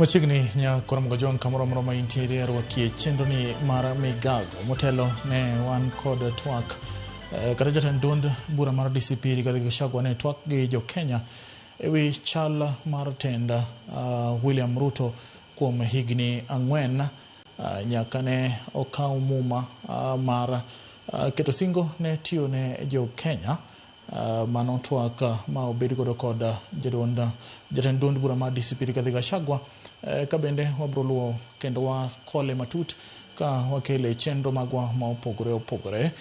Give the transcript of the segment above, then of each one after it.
Mochigni nya korom jon kamoro moro interior wakie chenro ni mar migago motelo ne wan kod twak kata jatend duond bura mar DCP Rigathi Gachagua ne twak gi jo Kenya ewi chal mar tenda William Ruto kuom higni 4 nyaka ne okaw muma mar keto singo ne tiyo ne jo Kenya mano twak ma obed godo kod jatend duond bura mar DCP Rigathi Gachagua ka bende wabro luwo kendo wakole matut ka wakele chenro magwa ma opogore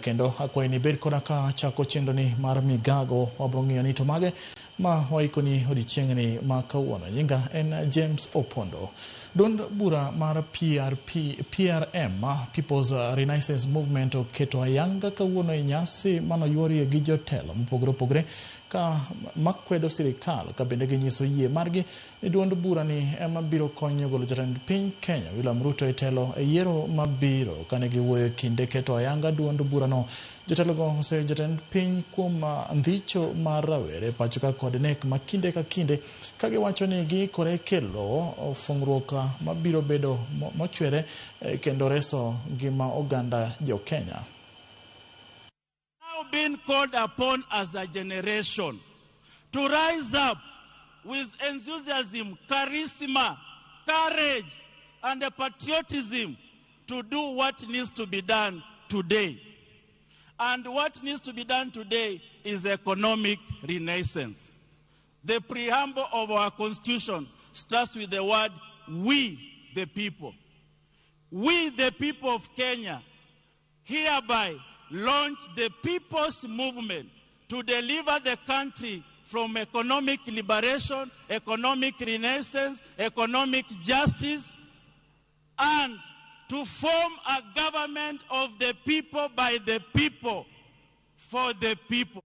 kendo akwayi ni bed koda ka chako chenro ni mar migago wabro ng'iyo ni to mage ma waikoni odiochiengni ma kawuono. Nyinga en James Opondo. Duond bura mar PRM People's Renaissance Movement oketo ayanga kawuono e nyasi mano yuorie gi jotelo mopogore ka makwedo sirikal ka bende ginyiso yie margi ni duond bura ni ema biro konyo golo jatend piny Kenya William Ruto e telo e yiero mabiro kane giwuoyo kinde keto ayanga duond bura no. Jotelo go ose jatend piny kuom ndhicho mar rawere pachoka kod nek ma kinde ka kinde ka giwacho ni giikore kelo fungruok mabiro bedo mochwere kendo reso ngima oganda jo Kenya. Now being called upon as a generation to rise up with enthusiasm, charisma, courage, and patriotism to do what needs to be done today. And what needs to be done today is economic renaissance. The preamble of our Constitution starts with the word we the people. We the people of Kenya hereby launch the people's movement to deliver the country from economic liberation, economic renaissance, economic justice, and to form a government of the people, by the people, for the people.